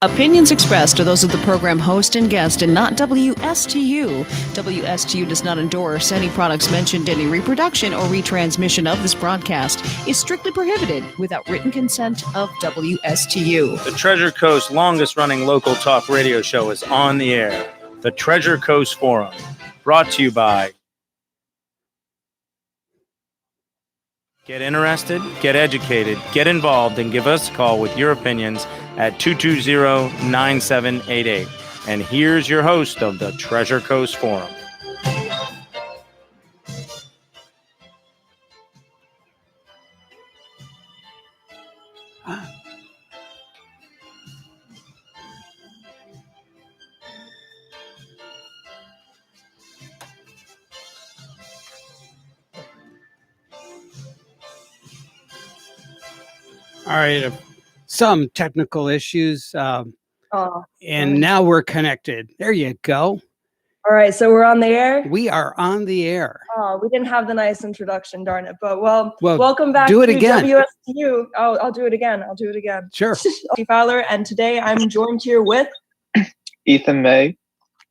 Opinions expressed are those of the program host and guest and not WSTU. WSTU does not endorse any products mentioned. Any reproduction or retransmission of this broadcast is strictly prohibited without written consent of WSTU. The Treasure Coast longest-running local talk radio show is on the air. The Treasure Coast Forum, brought to you by... Get interested, get educated, get involved, and give us a call with your opinions at 220-9788. And here's your host of the Treasure Coast Forum. All right, some technical issues, and now we're connected. There you go. All right, so we're on the air? We are on the air. Oh, we didn't have the nice introduction, darn it. But, well welcome back do it to again. WSTU. Oh, I'll do it again. Sure. Fowler, and today I'm joined here with... Ethan May.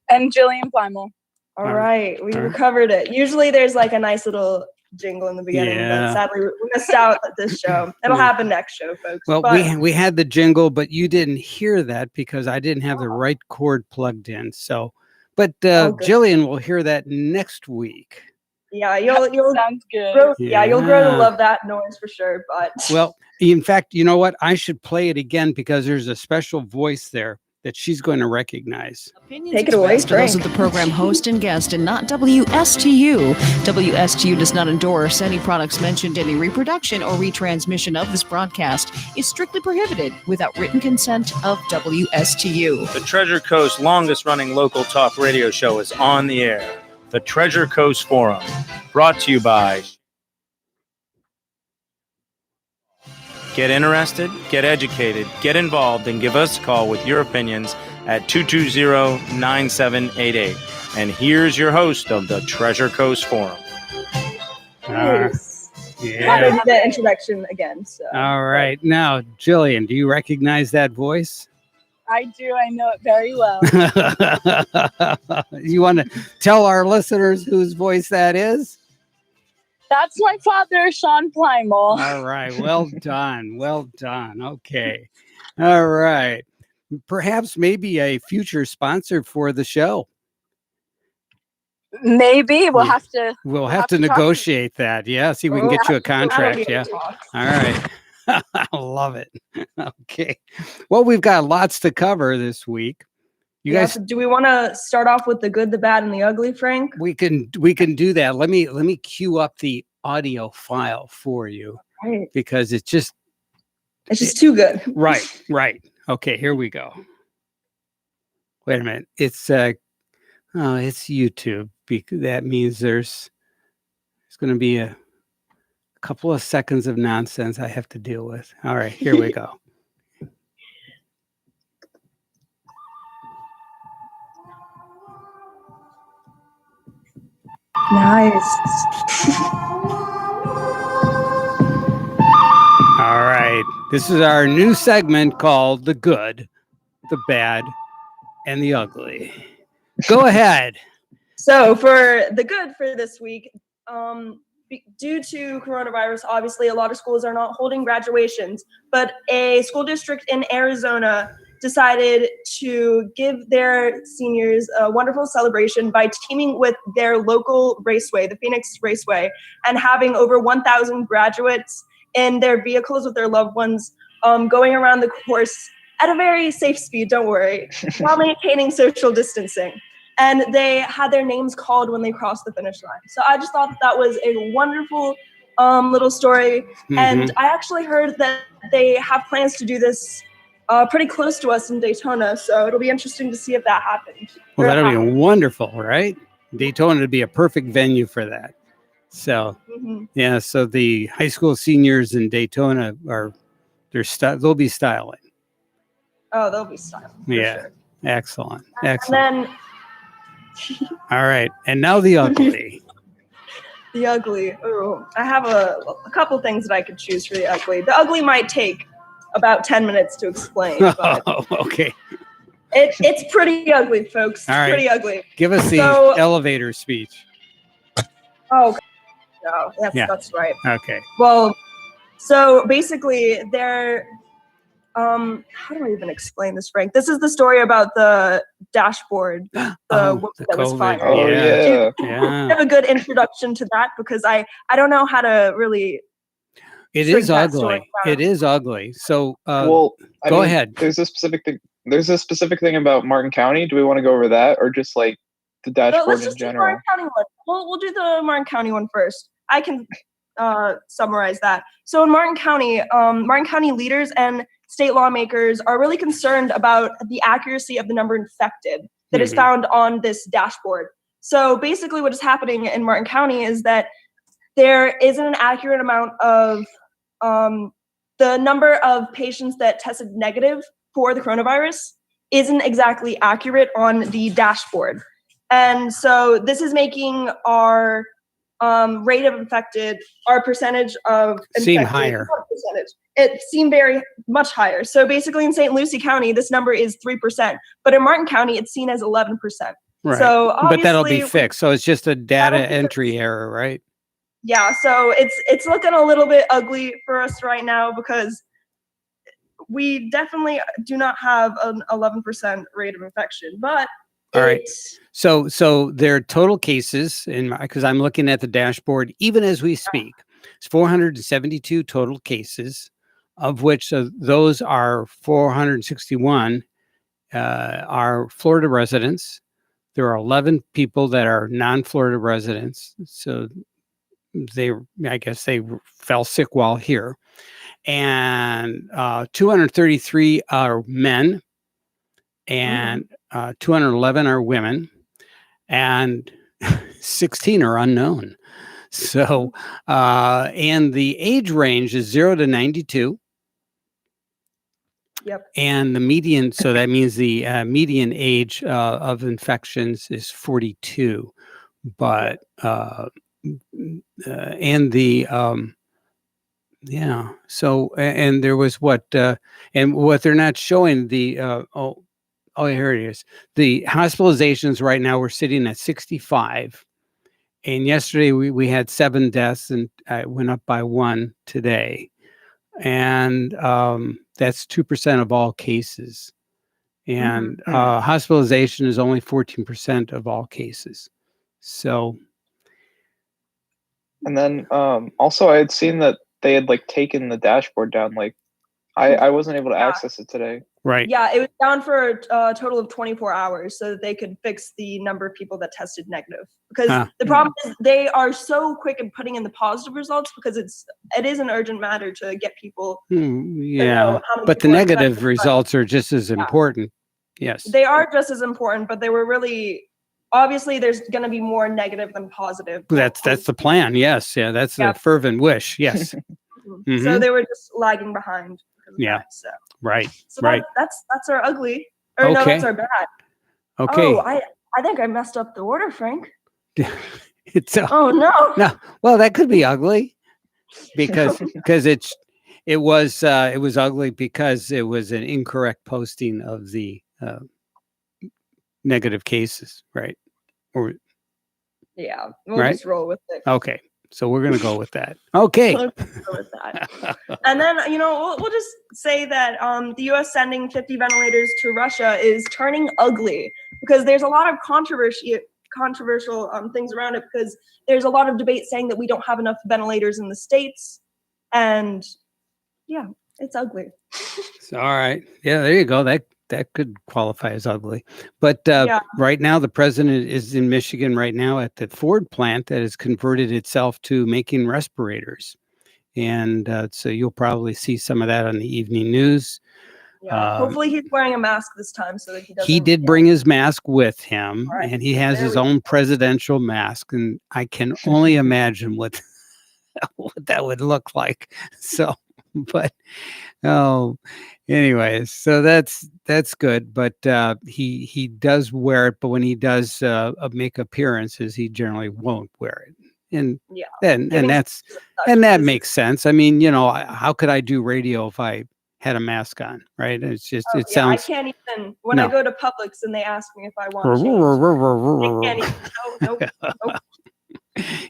And Jillian Plymel. All right, we recovered it. Usually there's like a nice little jingle in the beginning, but sadly we missed out at this show. It'll happen next show, folks. Well, we had the jingle, but you didn't hear that because I didn't have the right cord plugged in. So, but Jillian will hear that next week. Yeah, you'll sounds good. You'll grow to love that noise for sure. But well, in fact, you know what? I should play it again because there's a special voice there that she's going to recognize. Opinions Take it away, Frank. Those of the program host and guest and not WSTU. WSTU does not endorse any products mentioned. Any reproduction or retransmission of this broadcast is strictly prohibited without written consent of WSTU. The Treasure Coast longest-running local talk radio show is on the air. The Treasure Coast Forum, brought to you by... Get interested, get educated, get involved, and give us a call with your opinions at 220-9788. And here's your host of the Treasure Coast Forum. Nice. The introduction again. So. All right. Now, Jillian, do you recognize that voice? I do. I know it very well. You want to tell our listeners whose voice that is? That's my father, Sean Plymel. All right. Well done. Well done. Okay. All right. Perhaps maybe a future sponsor for the show. Maybe we'll have to. We'll have to negotiate that. Yeah. See, we can get you a contract. Yeah. All right. I love it. Okay. Well, we've got lots to cover this week. You guys, do we want to start off with the good, the bad, and the ugly, Frank? We can do that. Let me cue up the audio file for you, right, because it's just too good. Right. Okay, here we go. Wait a minute. It's YouTube. That means there's going to be a couple of seconds of nonsense I have to deal with. All right, here we go. Nice. All right. This is our new segment called The Good, the Bad, and the Ugly. Go ahead. So for the good for this week, due to coronavirus, obviously a lot of schools are not holding graduations, but a school district in Arizona decided to give their seniors a wonderful celebration by teaming with their local raceway, the Phoenix Raceway, and having over 1,000 graduates in their vehicles with their loved ones going around the course at a very safe speed, don't worry, while maintaining social distancing. And they had their names called when they crossed the finish line. So I just thought that was a wonderful little story. Mm-hmm. And I actually heard that they have plans to do this pretty close to us in Daytona, so it'll be interesting to see if that happens. Well, that'll be wonderful, right? Daytona would be a perfect venue for that. So, yeah, so the high school seniors in Daytona they'll be styling. Oh, they'll be styling. Yeah, sure. Excellent. And then, all right, and now the ugly. The ugly. Ooh, I have a couple things that I could choose for the ugly. The ugly might take about 10 minutes to explain. But Oh, okay. it's pretty ugly, folks. It's All right. pretty ugly. Give us the So- elevator speech. Oh, no, Yeah. that's right. Okay. Well, so basically, they're how do I even explain this, Frank? This is the story about the dashboard, the woman the that was COVID. fired. Oh Yeah. yeah. I Yeah. have a good introduction to that because I don't know how to really. It shrink is that story ugly. down. It is ugly. So Well, I go mean, ahead. There's a specific thing. There's a specific thing about Martin County. Do we want to go over that, or just like the But dashboard let's in just do the general? Martin County one. We'll do the Martin County one first. I can summarize that. So in Martin County leaders and state lawmakers are really concerned about the accuracy of the number infected that is Mhm. found on this dashboard. So basically what is happening in Martin County is that there isn't an accurate amount of the number of patients that tested negative for the coronavirus isn't exactly accurate on the dashboard. And so this is making our rate of infected, our percentage of Seem infected, higher. not percentage, it seemed very much higher. So basically in St. Lucie County, this number is 3%, but in Martin County, it's seen as 11%. Right. So But that'll be obviously- fixed. So it's just a data That'll be entry error, right? Yeah, so it's looking a little bit ugly for us right now because we definitely do not have an 11% rate of infection, but All right. it's- So their total cases, because I'm looking at the dashboard, even as we speak, it's 472 total cases, of which those are 461 are Florida residents. There are 11 people that are non-Florida residents. So I guess they fell sick while here. And 233 are men and 211 are women and 16 are unknown. So, and the age range is 0 to 92. Yep. And the median, so that means the median age of infections is 42. But, and the, yeah, so, and there was and what they're not showing oh, here it is. The hospitalizations right now, we're sitting at 65. And yesterday we had 7 deaths and it went up by 1 today. And that's 2% of all cases. And hospitalization is only 14% of all cases. So. And then also I had seen that they had like taken the dashboard down. Like I wasn't able to Yeah. access it today. Right. Yeah, it was down for a total of 24 hours so that they could fix the number of people that tested negative. Because the problem is they are so quick in putting in the positive results because it is an urgent matter to get people. Yeah. know how many But the people are negative infected, but- results are just as important. Yes. They are just as important, but they were really obviously there's going to be more negative than positive. That's the plan. Yes. Yeah. That's Yeah. the fervent wish. Yes. So Mhm. they were just lagging behind. because of Yeah. that, so Right. so Right. that's our ugly. Or no, Okay. that's our bad. Okay. Oh, I think I messed up the order, Frank. It's Oh no. no. Well, that could be ugly because it was ugly because it was an incorrect posting of the negative cases, right? Or Yeah, we'll Right? just roll with it. okay. So we're gonna go with that. Okay. We'll just go with that. And then we'll just say that the U.S. sending 50 ventilators to Russia is turning ugly because there's a lot of controversial things around it because there's a lot of debate saying that we don't have enough ventilators in the States, and yeah, it's ugly. So, all right. Yeah, there you go. That could qualify as ugly. But Yeah. right now, the president is in Michigan right now at the Ford plant that has converted itself to making respirators. And so you'll probably see some of that on the evening news. Yeah. Hopefully he's wearing a mask this time so that he doesn't. He did bring his mask with him, All right. and he has There his we own presidential mask. And I can only imagine what that would look like. So, but anyways, so that's good. But he does wear it, but when he does make appearances, he generally won't wear it. And Yeah. and Giving that such makes sense. I mean, how could I do radio if I had a mask on, right? It's just Oh, it yeah, I sounds. can't even when I No. go to Publix and they ask me if I want change. I can't even. Nope.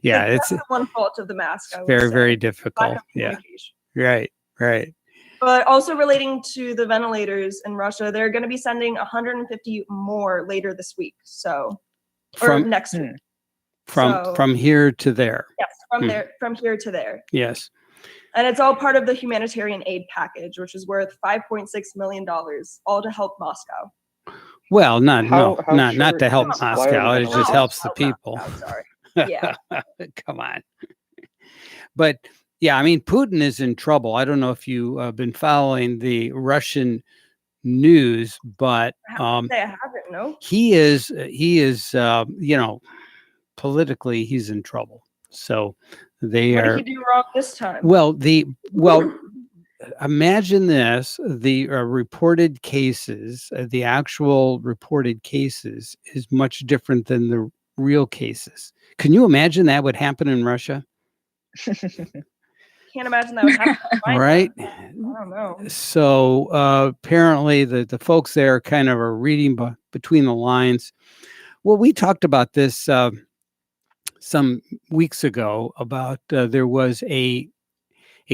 Yeah, That's it's the one fault of the mask. I would very, say. very Lack difficult. of Yeah, communication. right. But also relating to the ventilators in Russia, they're going to be sending 150 more later this week. So, or From next week. from here to there. Yes, from here to there. Yes. And it's all part of the humanitarian aid package, which is worth $5.6 million, all to help Moscow. Well, not How not to short help can supply of Moscow. It just ventilators? helps the people. Sorry. Yeah. Come on. But yeah, I mean, Putin is in trouble. I don't know if you have been following the Russian news, but I haven't, no. he is politically he's in trouble. So they What are. did he do wrong this time? Well, imagine this: the reported cases, the actual reported cases, is much different than the real cases. Can you imagine that would happen in Russia? Can't imagine that would happen. Right? I don't know. So apparently the folks there kind of are reading between the lines. Well, we talked about this some weeks ago about there was a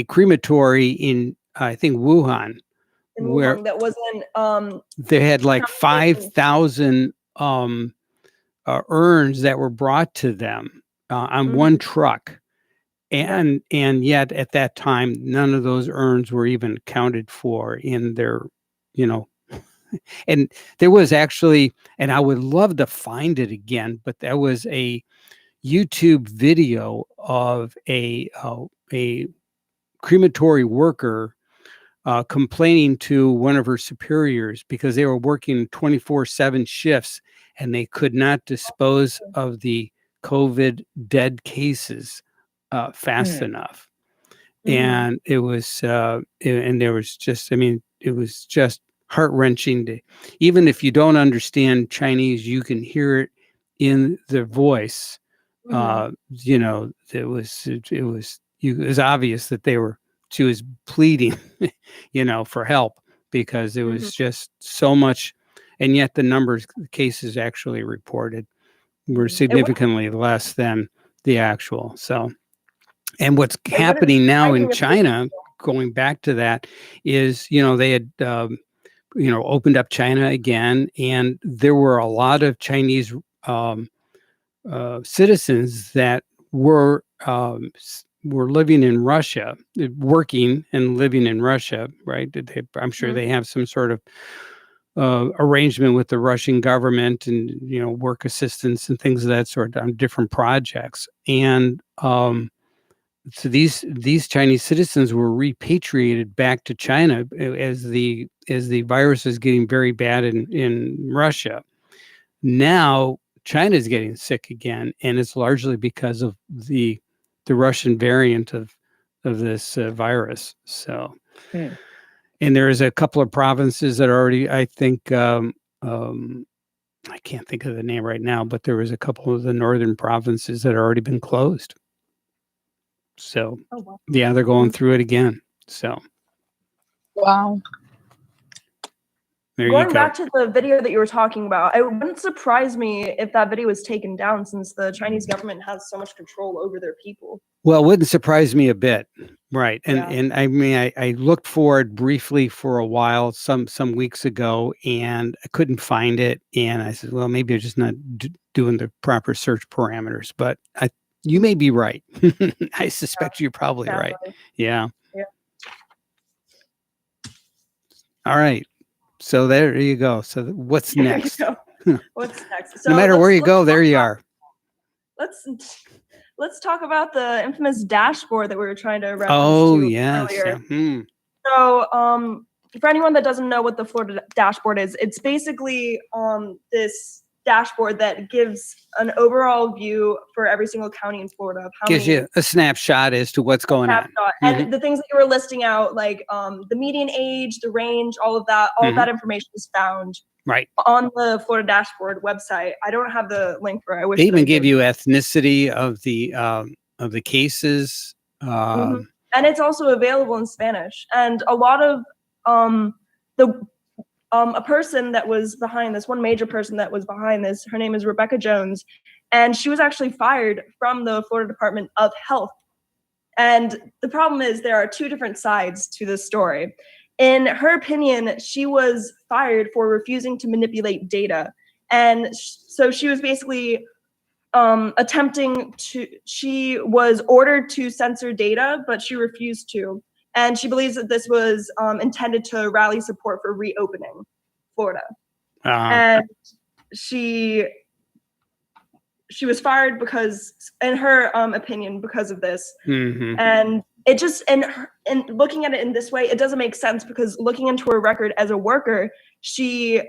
crematory in I think Wuhan where That wasn't they had like 5,000 urns that were brought to them on one truck. And yet at that time, none of those urns were even accounted for in their, and there was actually, and I would love to find it again, but there was a YouTube video of a crematory worker complaining to one of her superiors because they were working 24/7 shifts and they could not dispose of the COVID dead cases fast enough. And it was and there was just, I mean, it was just heart-wrenching to, even if you don't understand Chinese, you can hear it in their voice. It was obvious that she was pleading for help because it was just so much, and yet the cases actually reported were significantly less than the actual. So, and what's happening now in China, going back to that, is, they had, opened up China again, and there were a lot of Chinese citizens that were living in Russia, working and living in Russia, right? I'm sure they have some sort of arrangement with the Russian government and, work assistance and things of that sort on different projects. And so these Chinese citizens were repatriated back to China as the virus is getting very bad in Russia. Now China is getting sick again, and it's largely because of the Russian variant of this virus. So, and there is a couple of provinces that are already, I think, I can't think of the name right now, but there was a couple of the northern provinces that have already been closed. So, yeah, they're going through it again. So, wow. Going back to the video that you were talking about, it wouldn't surprise me if that video was taken down, since the Chinese government has so much control over their people. Well, it wouldn't surprise me a bit, right? And I mean, I looked for it briefly for a while, some weeks ago, and I couldn't find it. And I said, well, maybe they're just not doing the proper search parameters. But you may be right. I suspect you're probably right. Yeah. All right. So there you go. So what's next? What's next? So no matter where you go, there you are. Let's talk about the infamous dashboard that we were trying to reference to earlier. So for anyone that doesn't know what the Florida dashboard is, it's basically this dashboard that gives an overall view for every single county in Florida of how gives you a snapshot as to what's going on. And the things that you were listing out, like the median age, the range, all of that information is found on the Florida dashboard website. I don't have the link for it. I wish they even give you ethnicity of the cases. And it's also available in Spanish. And a lot of the a person that was behind this, one major person that was behind this, her name is Rebecca Jones, and she was actually fired from the Florida Department of Health. And the problem is there are two different sides to this story. In her opinion, she was fired for refusing to manipulate data. And so she was basically she was ordered to censor data, but she refused to. And she believes that this was intended to rally support for reopening Florida. And she was fired because, in her opinion, because of this. Mm-hmm. And it just, and looking at it in this way, it doesn't make sense, because looking into her record as a worker, she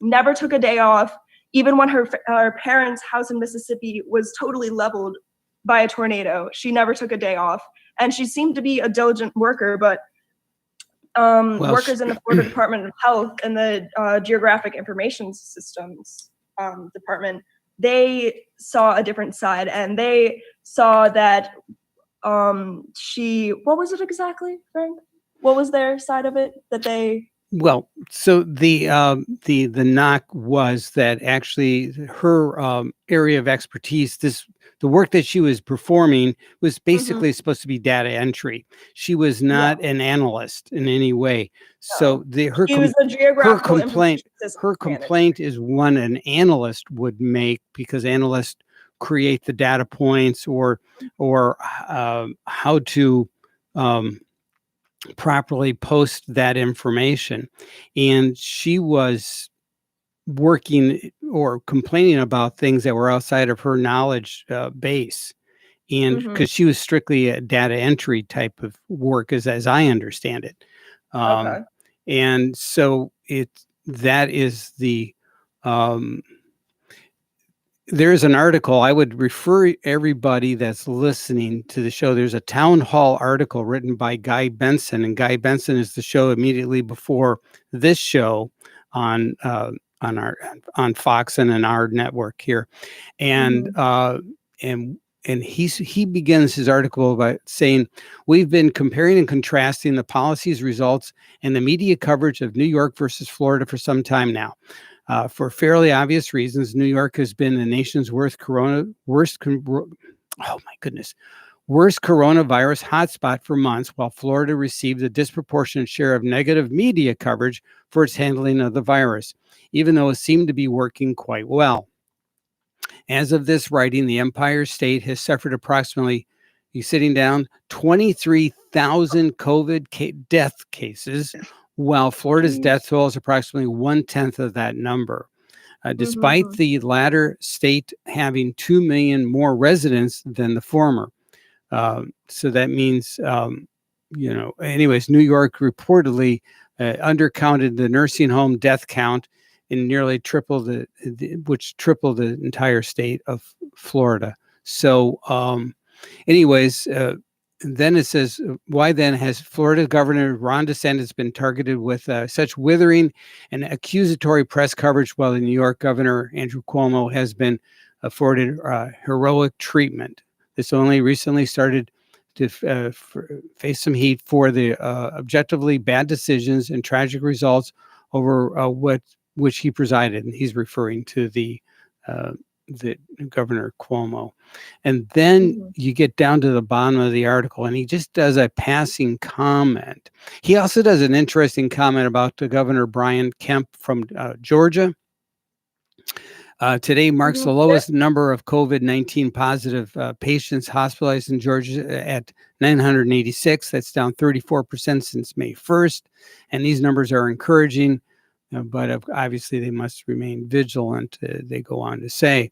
never took a day off, even when her parents' house in Mississippi was totally leveled by a tornado. She never took a day off. And she seemed to be a diligent worker, but workers in the Florida Department of Health and the Geographic Information Systems Department, they saw a different side, and they saw that what was it exactly, Frank? What was their side of it that they? Well, so the knock was that actually her area of expertise, the work that she was performing was basically supposed to be data entry. She was not an analyst in any way. So her complaint is one an analyst would make, because analysts create the data points or how to properly post that information. And she was working or complaining about things that were outside of her knowledge base. And because she was strictly a data entry type of work, as I understand it. And so that is the there's an article. I would refer everybody that's listening to the show. There's a town hall article written by Guy Benson, and Guy Benson is the show immediately before this show on Fox and in our network here. And he begins his article by saying, "We've been comparing and contrasting the policies, results, and the media coverage of New York versus Florida for some time now. For fairly obvious reasons, New York has been the nation's worst coronavirus hotspot for months, while Florida received a disproportionate share of negative media coverage for its handling of the virus, even though it seemed to be working quite well. As of this writing, the Empire State has suffered approximately, 23,000 COVID death cases, while Florida's death toll is approximately 1/10 of that number. Despite the latter state having 2 million more residents than the former." So that means, anyways, New York reportedly undercounted the nursing home death count and nearly tripled which tripled the entire state of Florida. So anyways, then it says, why then has Florida Governor Ron DeSantis been targeted with such withering and accusatory press coverage, while the New York Governor Andrew Cuomo has been afforded heroic treatment? This only recently started to face some heat for the objectively bad decisions and tragic results over which he presided. And he's referring to the Governor Cuomo. And then you get down to the bottom of the article, and he just does a passing comment. He also does an interesting comment about the Governor Brian Kemp from Georgia. Today marks the lowest number of COVID-19 positive patients hospitalized in Georgia at 986. That's down 34% since May 1st. And these numbers are encouraging, but obviously they must remain vigilant, they go on to say.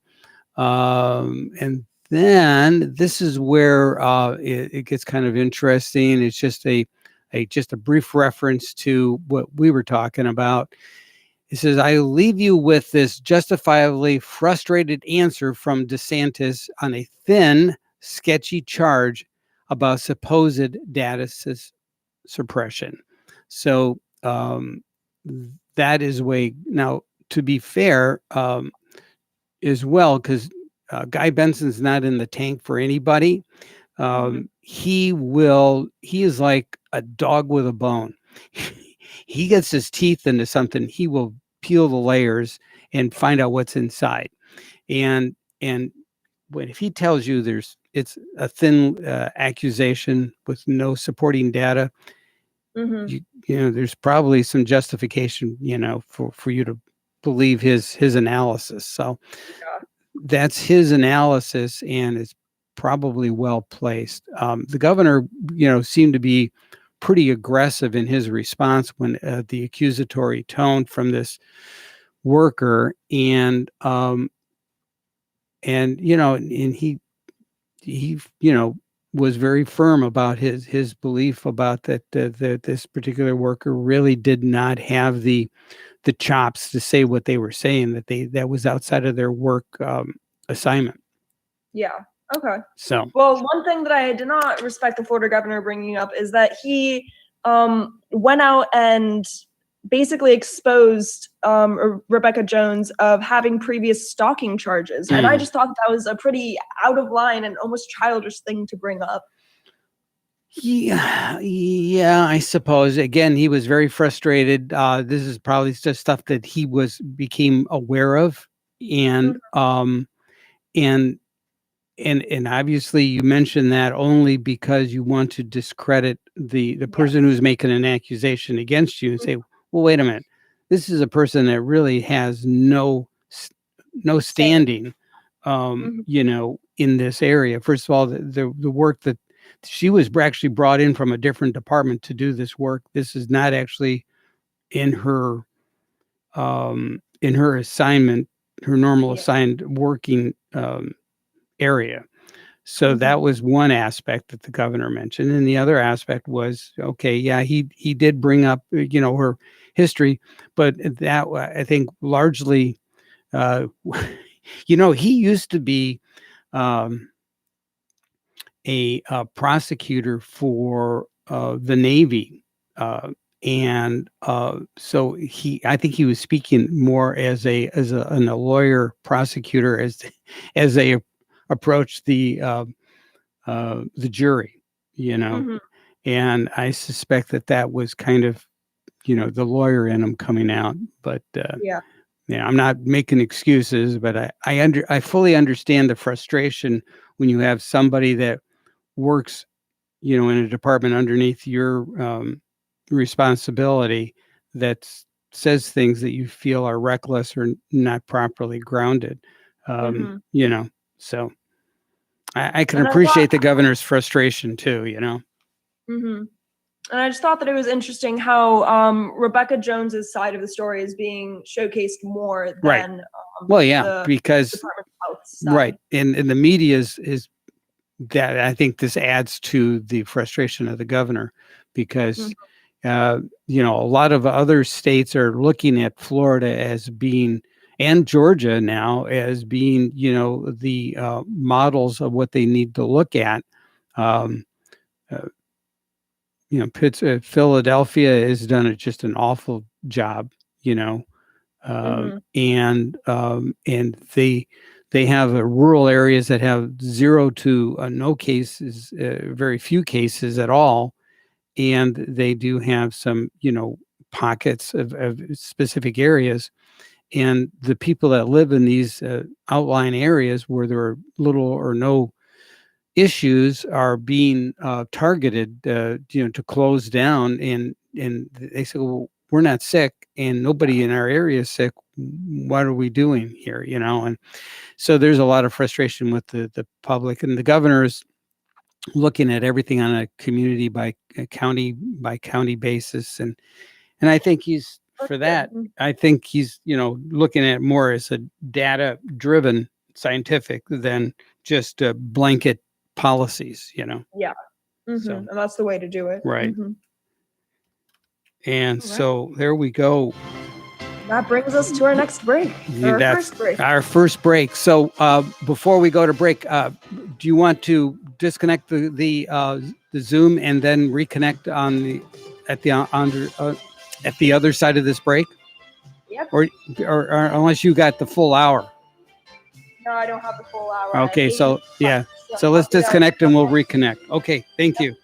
And then this is where it gets kind of interesting. It's just a brief reference to what we were talking about. It says, "I leave you with this justifiably frustrated answer from DeSantis on a thin, sketchy charge about supposed data suppression." So that is way. Now, to be fair, as well, because Guy Benson's not in the tank for anybody. He is like a dog with a bone. he gets his teeth into something, he will peel the layers and find out what's inside. And if he tells you it's a thin accusation with no supporting data, Mhm. there's probably some justification, for you to believe his analysis. So Yeah. that's his analysis, and it's probably well placed. The governor, seemed to be pretty aggressive in his response when the accusatory tone from this worker, and he was very firm about his belief about that this particular worker really did not have the chops to say what they were saying, that was outside of their work assignment. Yeah. Okay. So, Well, one thing that I did not respect the Florida governor bringing up is that he went out and basically exposed Rebecca Jones of having previous stalking charges. And I just thought that was a pretty out of line and almost childish thing to bring up. Yeah, I suppose. Again, he was very frustrated. This is probably just stuff that he became aware of, and and obviously you mentioned that only because you want to discredit the person who's making an accusation against you and say, well, wait a minute, this is a person that really has no standing, in this area. First of all, the work that she was actually brought in from a different department to do this work. This is not actually in her assignment, her normal assigned working area. So that was one aspect that the governor mentioned. And the other aspect was, okay, yeah, he did bring up, her history, but that, I think, largely, he used to be a prosecutor for the Navy. And so I think he was speaking more as a lawyer prosecutor as they approached the jury, and I suspect that was kind of, the lawyer in him coming out. But I'm not making excuses, but I fully understand the frustration when you have somebody that works, in a department underneath your responsibility that says things that you feel are reckless or not properly grounded. So I can appreciate the governor's frustration too, And I just thought that it was interesting how Rebecca Jones's side of the story is being showcased more than because Department of Health side. Right. And the media is that, I think this adds to the frustration of the governor, because a lot of other states are looking at Florida as being, and Georgia now, as being, the models of what they need to look at. Philadelphia has done just an awful job, and they have rural areas that have 0 to no cases, very few cases at all. And they do have some, pockets of specific areas. And the people that live in these outlying areas where there are little or no issues are being targeted, to close down. And they say, well, we're not sick and nobody in our area is sick. What are we doing here? And so there's a lot of frustration with the public, and the governor's looking at everything on a community by county basis. And I think he's, for that, I think he's, looking at more as a data driven scientific than just blanket policies, Yeah. So, and that's the way to do it. Right. And so there we go. That brings us to our next break. Our first break. So before we go to break, do you want to disconnect the Zoom and then reconnect at the other side of this break? Yep. Or unless you got the full hour. No, I don't have the full hour. Okay, so yeah. So let's disconnect and we'll reconnect. Okay, thank you.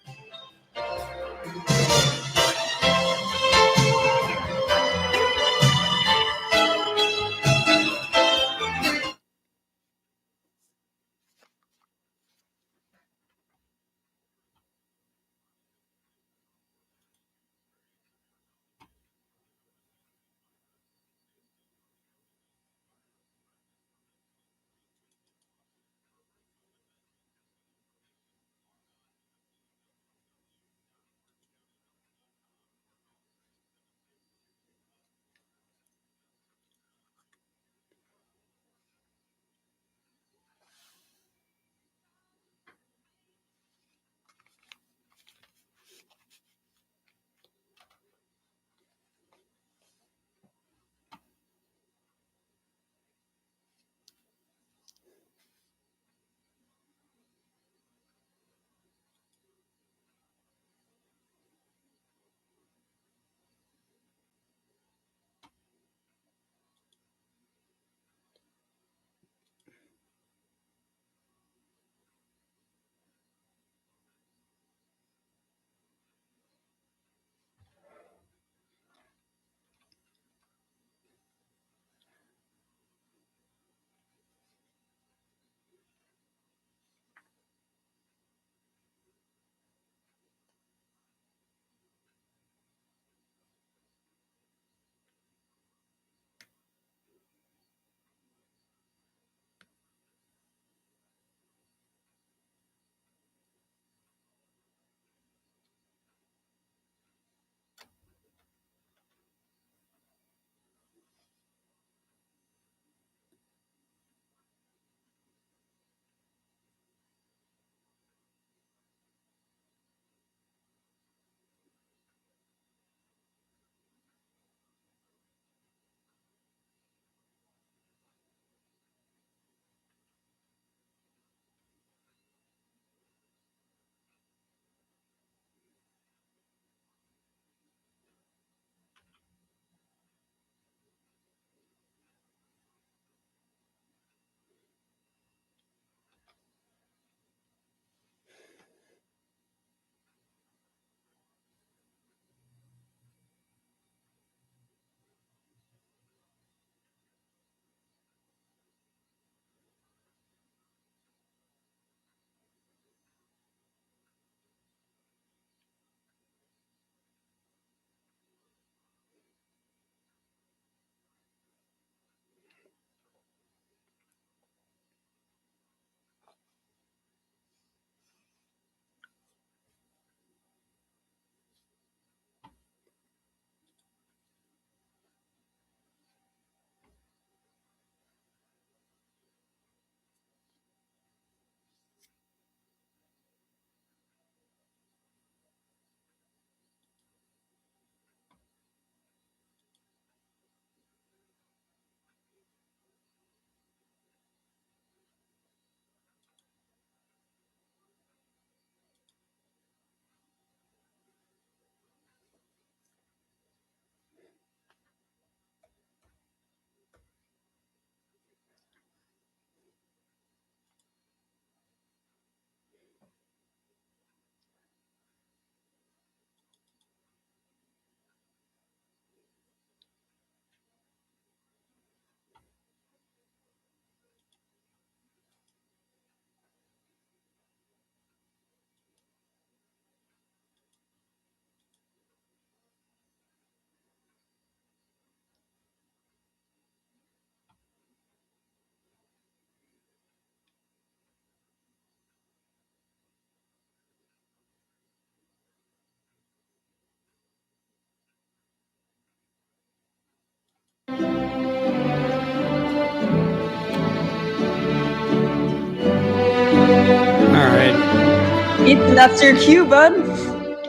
Ethan, that's your cue, bud.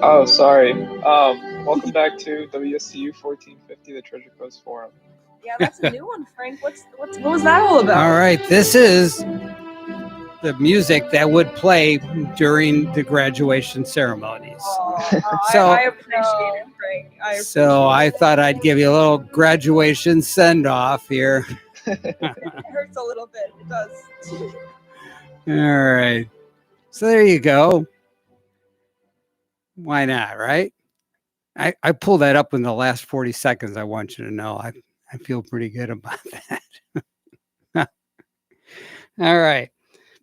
Oh, sorry. Welcome back to WSTU 1450, the Treasure Coast Forum. Yeah, that's a new one, Frank. What was that all about? All right, this is the music that would play during the graduation ceremonies. So- I appreciate it, Frank. So I thought I'd give you a little graduation send-off here. It hurts a little bit. It does. All right. So there you go. Why not, right? I pulled that up in the last 40 seconds. I want you to know. I feel pretty good about that. All right.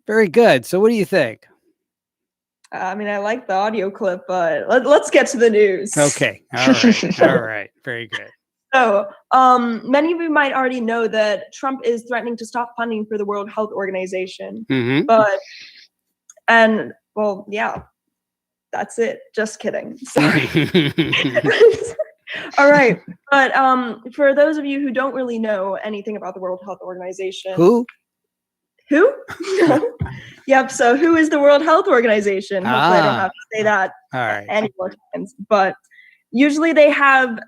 Very good. So what do you think? I mean, I like the audio clip, but let's get to the news. Okay. All right. All right. Very good. So, many of you might already know that Trump is threatening to stop funding for the World Health Organization. Mm-hmm. Well, yeah, that's it. Just kidding. Sorry. All right. But for those of you who don't really know anything about the World Health Organization. Who? Who? Yep. So who is the World Health Organization? Hopefully I don't have to say that All right. any more times. But usually they have,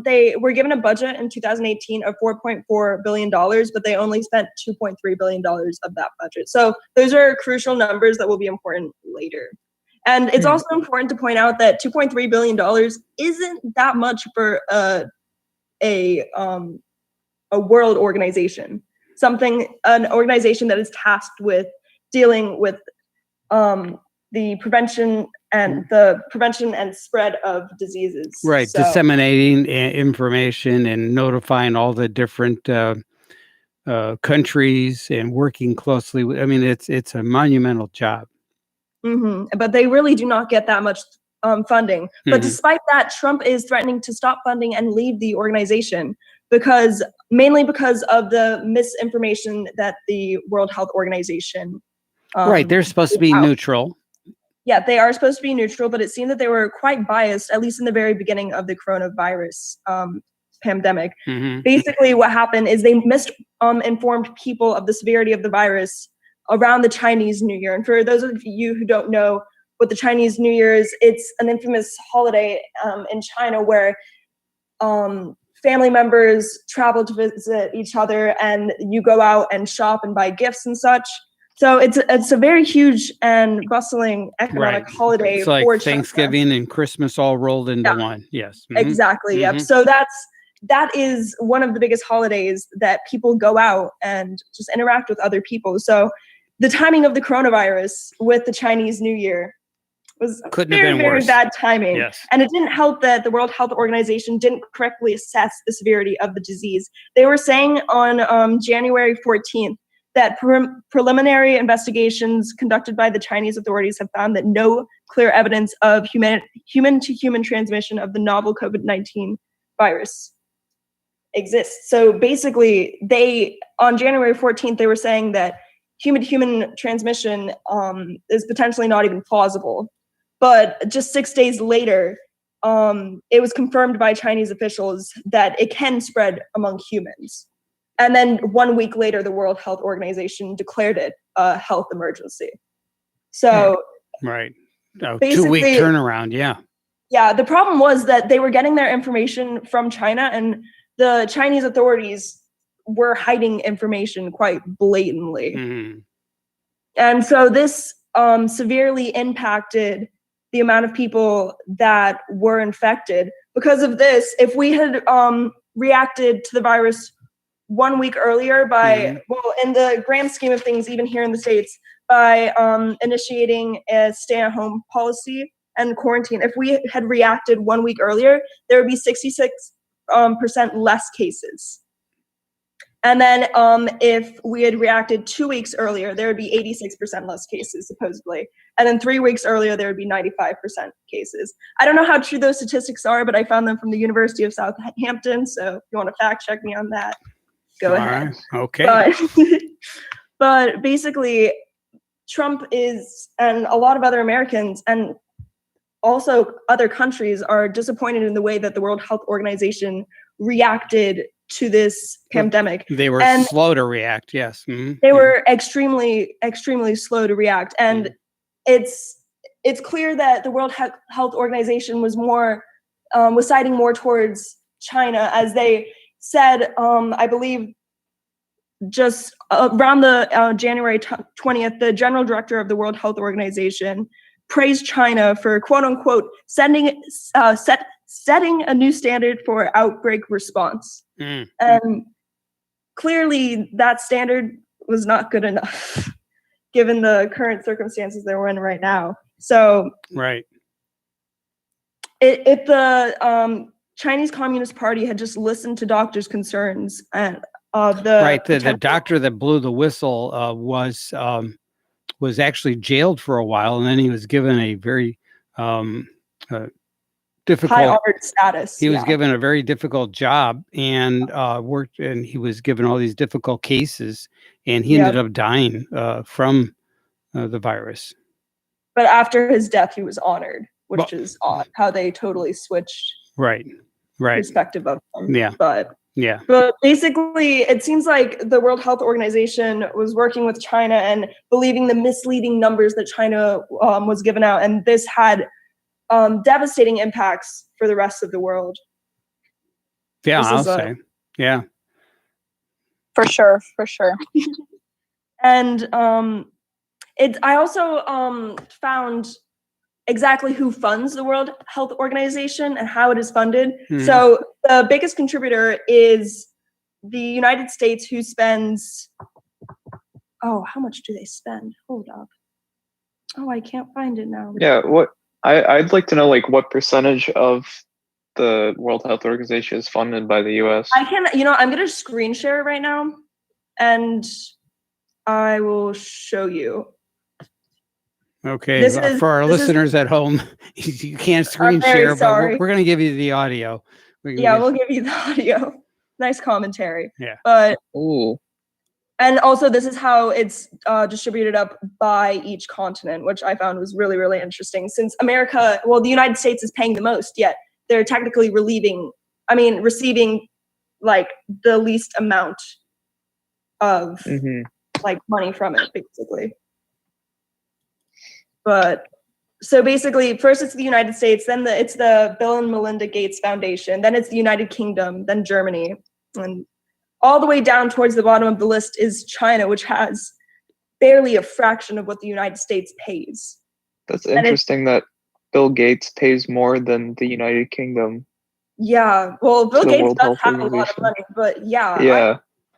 they were given a budget in 2018 of $4.4 billion, but they only spent $2.3 billion of that budget. So those are crucial numbers that will be important later. And it's also important to point out that $2.3 billion isn't that much for a world organization. An organization that is tasked with dealing with the prevention and spread of diseases. Right, So, disseminating information and notifying all the different countries and working closely with. I mean, it's a monumental job. But they really do not get that much funding. But Mhm. despite that, Trump is threatening to stop funding and leave the organization mainly because of the misinformation that the World Health Organization. Right, they're supposed to be out. neutral. Yeah, they are supposed to be neutral, but it seemed that they were quite biased, at least in the very beginning of the coronavirus pandemic. Mhm. Basically, what happened is they misinformed people of the severity of the virus around the Chinese New Year. And for those of you who don't know what the Chinese New Year is, it's an infamous holiday in China where family members travel to visit each other and you go out and shop and buy gifts and such. So it's a very huge and bustling economic holiday. It's like for China. Thanksgiving and Christmas all rolled into Yeah. one. Yes. Mhm. Exactly. Yep. Mhm. So that is one of the biggest holidays that people go out and just interact with other people. So the timing of the coronavirus with the Chinese New Year was Couldn't have very, been very worse. bad timing. Yes. And it didn't help that the World Health Organization didn't correctly assess the severity of the disease. They were saying on January 14th that preliminary investigations conducted by the Chinese authorities have found that no clear evidence of human-to-human transmission of the novel COVID-19 virus exists. So basically, on January 14th, they were saying that human-to-human transmission is potentially not even plausible. But just 6 days later, it was confirmed by Chinese officials that it can spread among humans. And then 1 week later, the World Health Organization declared it a health emergency. So Right. 2-week basically- turnaround. Yeah. yeah, the problem was that they were getting their information from China, and the Chinese authorities were hiding information quite blatantly. Mhm. And so this severely impacted the amount of people that were infected. Because of this, if we had reacted to the virus 1 week earlier well, in the grand scheme of things, even here in the States, by initiating a stay-at-home policy and quarantine, if we had reacted 1 week earlier, there would be 66% less cases. And then if we had reacted 2 weeks earlier, there would be 86% less cases, supposedly. And then 3 weeks earlier, there would be 95% cases. I don't know how true those statistics are, but I found them from the University of Southampton. So if you want to fact check me on that, go All ahead. right. Okay. But basically, Trump and a lot of other Americans and also other countries are disappointed in the way that the World Health Organization reacted to this pandemic. They were And slow to react. Yes. Mhm. they were extremely, extremely slow to react. And it's it's clear that the World Health Organization was siding more towards China, as they said, I believe, just around the January 20th, the general director of the World Health Organization praised China for quote unquote setting a new standard for outbreak response. And clearly that standard was not good enough given the current circumstances that we're in right now. So Right. if the Chinese Communist Party had just listened to doctors' concerns and The doctor that blew the whistle was actually jailed for a while, and then he was given a very difficult high honored status. He was given a very difficult job and worked, and he was given all these difficult cases, and he ended up dying from the virus. But after his death, he was honored, which is odd how they totally switched Right. perspective of him. Yeah. But basically, it seems like the World Health Organization was working with China and believing the misleading numbers that China was given out, and this had devastating impacts for the rest of the world. Yeah, I'll say. Yeah. For sure. And I also found exactly who funds the World Health Organization and how it is funded. Mhm. So the biggest contributor is the United States, who spends, how much do they spend? Hold up. I can't find it now. Yeah, I'd like to know, like, what percentage of the World Health Organization is funded by the U.S. I'm going to screen share it right now, and I will show you. Okay, for our listeners at home, you can't screen share, but we're going to give you the audio. We'll give you the audio. Nice commentary. Yeah. But Ooh. And also, this is how it's distributed up by each continent, which I found was really, really interesting. Since the United States is paying the most, yet they're technically receiving like the least amount of like money from it, basically. But so basically, first it's the United States, then it's the Bill and Melinda Gates Foundation, then it's the United Kingdom, then Germany, and all the way down towards the bottom of the list is China, which has barely a fraction of what the United States pays. That's interesting that Bill Gates pays more than the United Kingdom. Yeah, well, Bill Gates does have a lot of money, but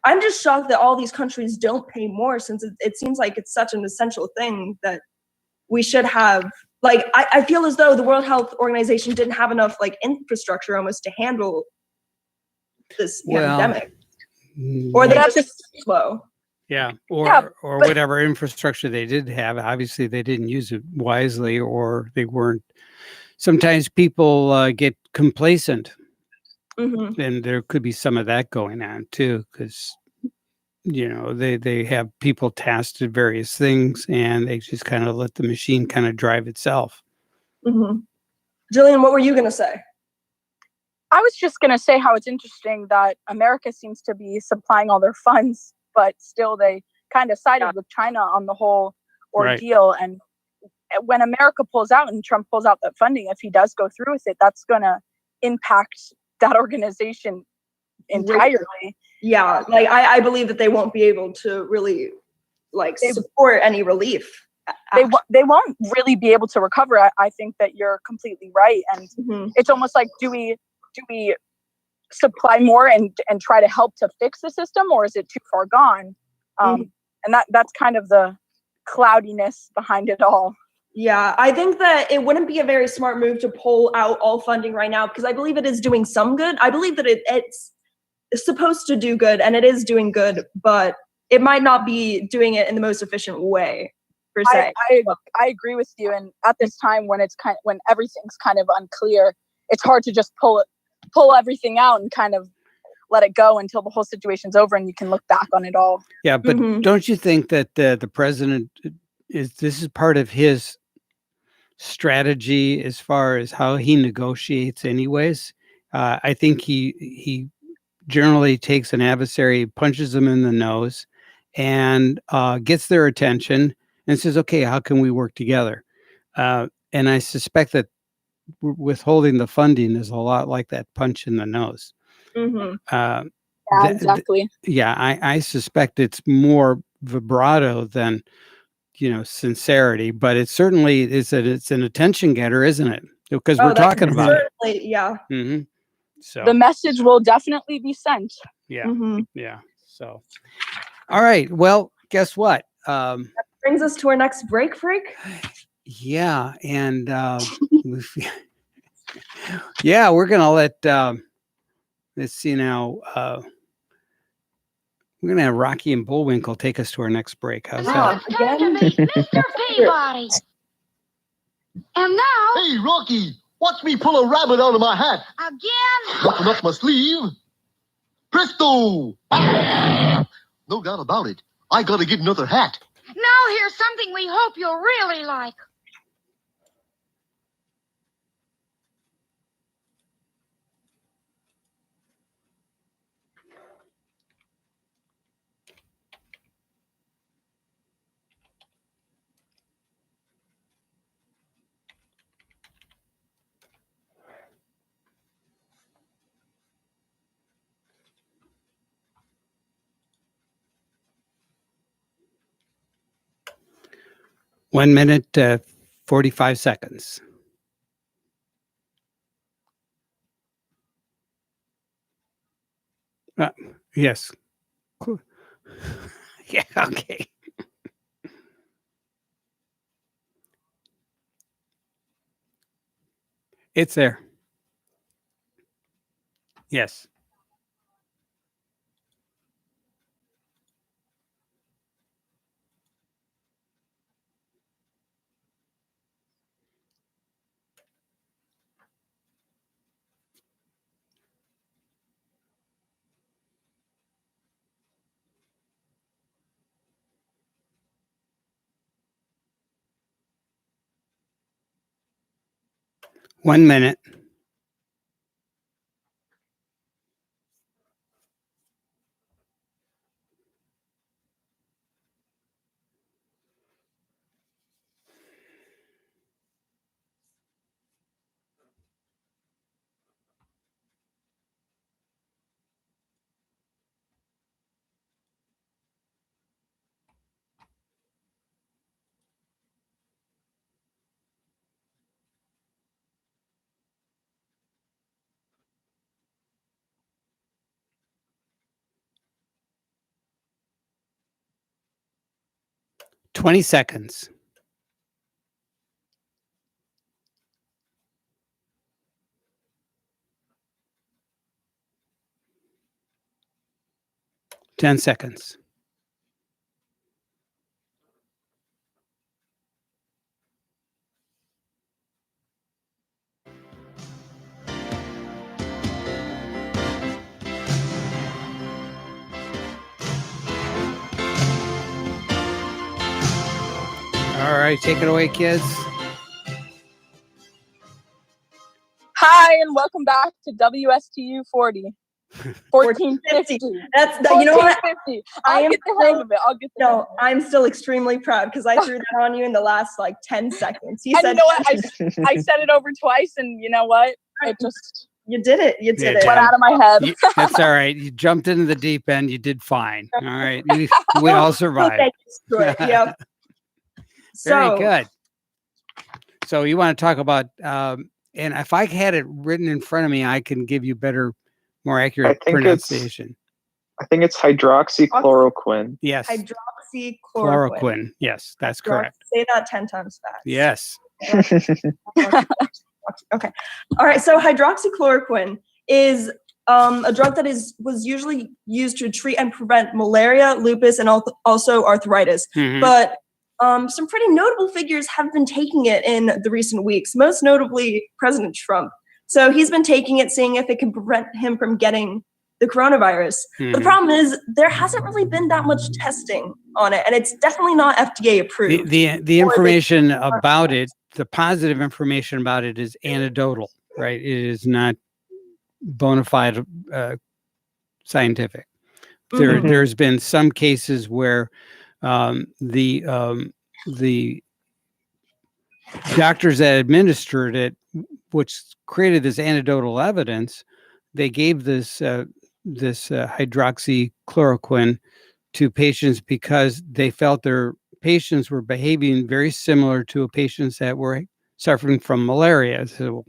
I'm just shocked that all these countries don't pay more, since it seems like it's such an essential thing that we should have. Like, I feel as though the World Health Organization didn't have enough like infrastructure almost to handle this pandemic. Or they're just slow. Yeah, or whatever infrastructure they did have. Obviously, they didn't use it wisely, or they weren't. Sometimes people get complacent, and there could be some of that going on too, because they have people tasked at various things, and they just kind of let the machine kind of drive itself. Jillian, what were you going to say? I was just going to say how it's interesting that America seems to be supplying all their funds, but still they kind of sided with China on the whole ordeal. Right. And when America pulls out and Trump pulls out that funding, if he does go through with it, that's going to impact that organization entirely. Yeah, like I believe that they won't be able to really support any relief. They won't really be able to recover. I think that you're completely right. And it's almost like, do we supply more and try to help to fix the system, or is it too far gone? And that's kind of the cloudiness behind it all. Yeah, I think that it wouldn't be a very smart move to pull out all funding right now, because I believe it is doing some good. I believe that it's supposed to do good, and it is doing good, but it might not be doing it in the most efficient way, per se. I agree with you. And at this time, when when everything's kind of unclear, it's hard to just pull everything out and kind of let it go until the whole situation's over and you can look back on it all. Yeah, but don't you think that the president this is part of his strategy as far as how he negotiates anyways? I think he generally takes an adversary, punches them in the nose, and gets their attention and says, okay, how can we work together? and I suspect that withholding the funding is a lot like that punch in the nose. Mhm. Yeah, Th- exactly. Yeah, I suspect it's more vibrato than sincerity, but it certainly is that it's an attention getter, isn't it? Because we're that's talking about it. certainly, yeah. Hmm. So The message will definitely be sent. yeah, Mhm. yeah. So all right. Well, guess what? Brings us to our next break, Freak. Yeah, and yeah, we're gonna let let's see now. We're gonna have Rocky and Bullwinkle take us to our next break. How's that? It's time to meet Mr. Peabody. And now, Hey, Rocky, watch me pull a rabbit out of my hat. again, Nothing up my sleeve. Presto! No doubt about it. I gotta get another hat. now here's something we hope you'll really like. One minute, 45 seconds. Yes. Cool. Yeah. Okay. It's there. Yes. One minute. Twenty seconds. Ten seconds. All right, take it away, kids. Hi, and welcome back to WSTU 40. 1450. That's you know what? 1450. I I'll am get the hang of it. I'll get the hang of No, it. I'm still extremely proud because I threw that on you in the last like 10 seconds. You And said you know what? I said it over twice, and you know what? It just you did it. You did Yeah, it. went out of my head. That's all right. You jumped into the deep end. You did fine. All right. We all survived. Thank you, Stuart. Yep. Very So, good. So you want to talk about, and if I had it written in front of me, I can give you better, more accurate think pronunciation. I think it's hydroxychloroquine. Yes. hydroxychloroquine. Chloroquine. Yes, that's correct. Say that 10 times fast. Yes. Okay. All right. So hydroxychloroquine is a drug that was usually used to treat and prevent malaria, lupus, and also arthritis. Mhm. But some pretty notable figures have been taking it in the recent weeks, most notably President Trump. So he's been taking it, seeing if it can prevent him from getting the coronavirus. Mhm. The problem is there hasn't really been that much testing on it, and it's definitely not FDA approved. The information about it, the positive information about it is anecdotal, right? It is not bona fide scientific. Mhm. There's been some cases where the doctors that administered it, which created this anecdotal evidence, they gave this hydroxychloroquine to patients because they felt their patients were behaving very similar to patients that were suffering from malaria. So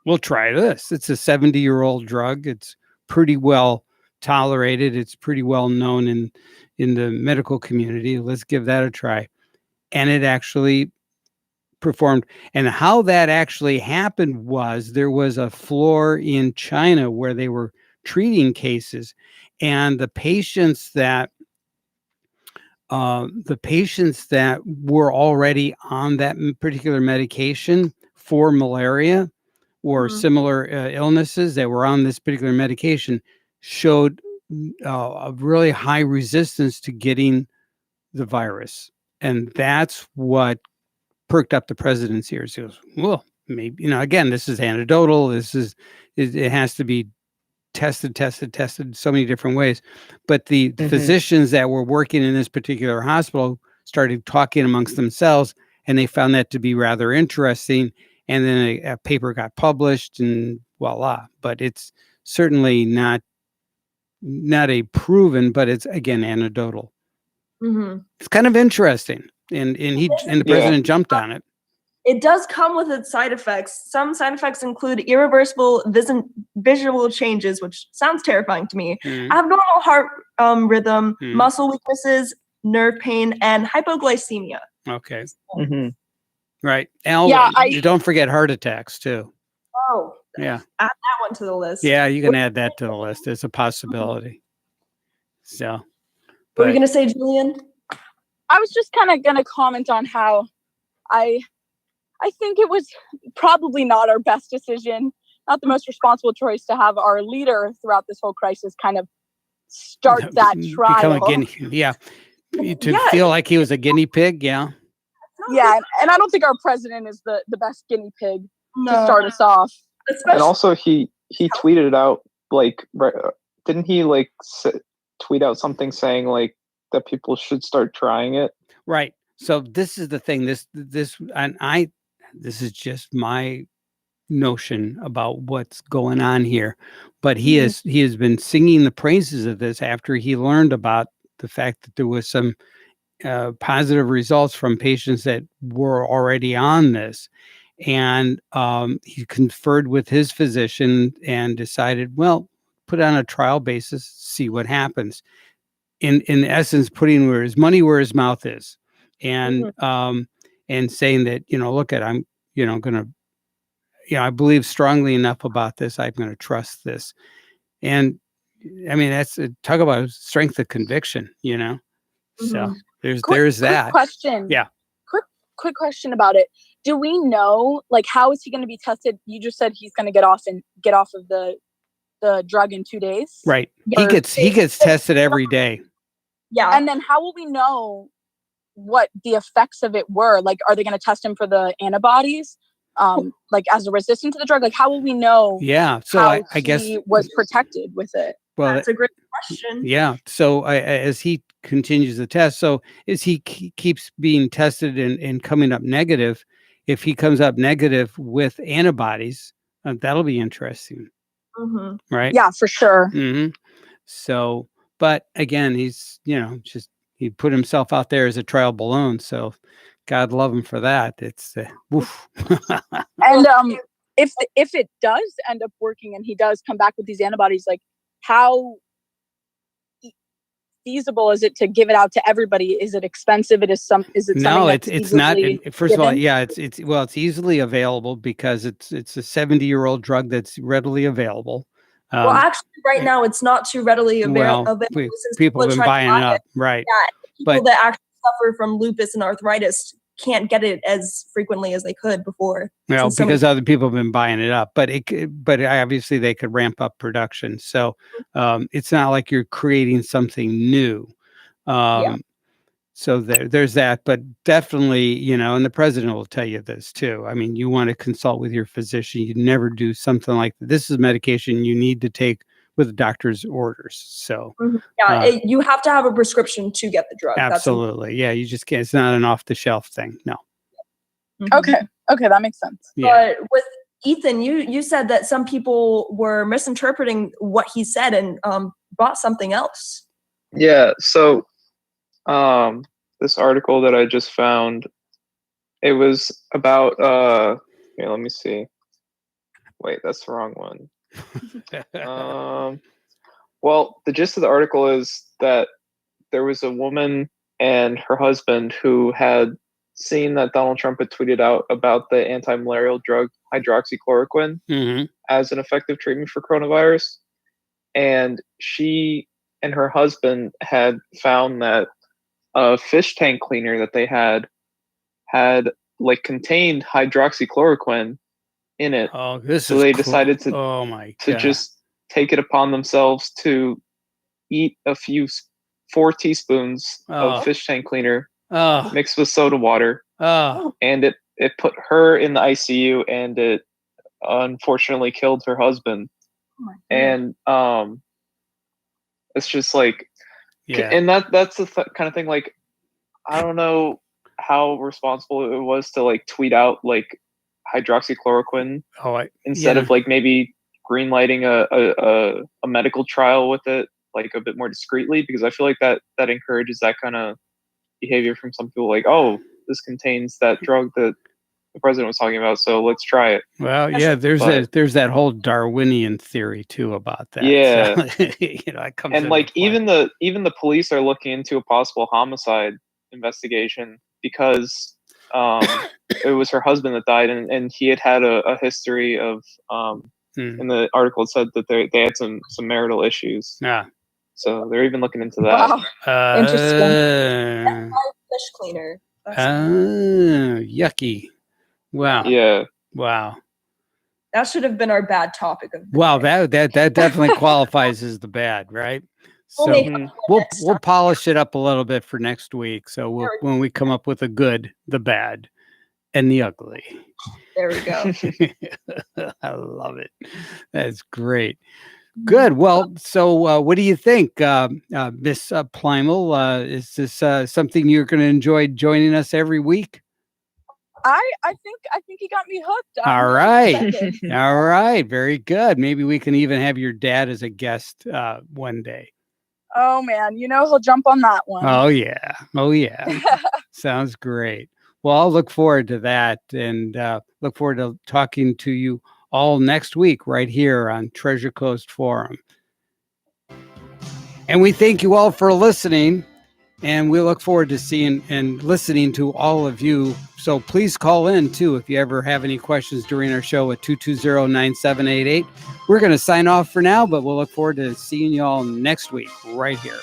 we'll try this. It's a 70-year-old drug. It's pretty well tolerated. It's pretty well known in the medical community. Let's give that a try. And it actually performed. And how that actually happened was there was a floor in China where they were treating cases, and the patients that were already on that particular medication for malaria or similar illnesses that were on this particular medication showed a really high resistance to getting the virus. And that's what perked up the president's ears. He goes, well, maybe, again, this is anecdotal. It has to be tested so many different ways. But the physicians that were working in this particular hospital started talking amongst themselves, and they found that to be rather interesting. And then a paper got published, and voila. But it's certainly not a proven, but it's, again, anecdotal. It's kind of interesting. And the president jumped on it. It does come with its side effects. Some side effects include irreversible visual changes, which sounds terrifying to me. Abnormal heart rhythm, muscle weaknesses, nerve pain, and hypoglycemia. Okay. Right. And don't forget heart attacks too. Oh, yeah. Add that one to the list. Yeah, you can add that to the list. It's a possibility. So, what were you going to say, Julian? I was just kind of going to comment on how I think it was probably not our best decision, not the most responsible choice to have our leader throughout this whole crisis kind of start that trial. Become a guinea, feel like he was a guinea pig, Yeah, and I don't think our president is the best guinea pig to start us off. And also, he tweeted it out, didn't he tweet out something saying that people should start trying it? Right. So this is the thing. This is just my notion about what's going on here, but he has been singing the praises of this after he learned about the fact that there was some positive results from patients that were already on this, and he conferred with his physician and decided, well, put on a trial basis, see what happens. In essence, putting where his mouth is, and saying that, look at, I'm, gonna, I believe strongly enough about this. I'm going to trust this. And I mean, that's talk about strength of conviction, So there's that. Quick question. Yeah. Quick question about it. Do we know, how is he going to be tested? You just said he's going to get off of the drug in 2 days. Right. He gets tested every day. Yeah. And then how will we know what the effects of it were? Are they going to test him for the antibodies? As a resistant to the drug? How will we know? Yeah. So I guess he was protected with it. Well, that's a great question. Yeah. So as he continues the test, so as he keeps being tested and coming up negative, if he comes up negative with antibodies, that'll be interesting. Right. Yeah, for sure. So, but again, he's, he put himself out there as a trial balloon. So God love him for that. It's woof. And if it does end up working and he does come back with these antibodies, how feasible is it to give it out to everybody? Is it expensive? Is it no, it's not. First of all, yeah, it's easily available because it's a 70-year-old drug that's readily available. Well, actually, right now it's not too readily available. People have been buying it up, right? Yeah, people that actually suffer from lupus and arthritis can't get it as frequently as they could before. Well, because other people have been buying it up, but obviously they could ramp up production. So it's not like you're creating something new. So there's that, but definitely, and the president will tell you this too. I mean, you want to consult with your physician. You never do something like this is medication you need to take with the doctor's orders. So you have to have a prescription to get the drug. Absolutely. Yeah. You just can't, it's not an off the shelf thing. No. Mhm. Okay, that makes sense. Yeah. But with Ethan, you said that some people were misinterpreting what he said and bought something else. Yeah, so this article that I just found, it was about here, let me see. Wait, that's the wrong one. Well, the gist of the article is that there was a woman and her husband who had seen that Donald Trump had tweeted out about the anti-malarial drug hydroxychloroquine Mhm. as an effective treatment for coronavirus. And she and her husband had found that a fish tank cleaner that they had like contained hydroxychloroquine in it. Oh, this So is they cool. decided to Oh my to god. just take it upon themselves to eat 4 teaspoons Oh. of fish tank cleaner Oh. mixed with soda water, Oh. and it put her in the ICU, and it unfortunately killed her husband. Oh my goodness. And it's just like, Yeah. and that's the kind of thing, like, I don't know how responsible it was to like tweet out like hydroxychloroquine Oh, instead of like maybe greenlighting a medical trial with it like a bit more discreetly, because I feel like that encourages that kind of behavior from some people, like, oh, this contains that drug that the president was talking about, so let's try it. Well, yeah, there's that whole Darwinian theory too about that. Yeah. So, it comes And into like play. even the police are looking into a possible homicide investigation because it was her husband that died, and he had a history of in the article it said that they had some marital issues. Yeah. So they're even looking into that. Wow. Interesting. Fish cleaner. Yucky. Wow. Yeah. Wow. That should have been our bad topic of the Wow, day. that definitely qualifies as the bad, right? So We'll make up for it we'll next we'll time. polish it up a little bit for next week. So There we when we come up with the good, the bad, and the ugly. There we go. I love it. That's great. Good. Well, so what do you think, Miss Plimal? Is this something you're going to enjoy joining us every week? I think he got me hooked. I'm All really right. excited. All right. Very good. Maybe we can even have your dad as a guest one day. Oh man, he'll jump on that one. Oh, yeah. Oh, yeah. Sounds great. Well, I'll look forward to that and look forward to talking to you all next week right here on Treasure Coast Forum. And we thank you all for listening, and we look forward to seeing and listening to all of you. So please call in too if you ever have any questions during our show at 220-9788. We're going to sign off for now, but we'll look forward to seeing you all next week right here.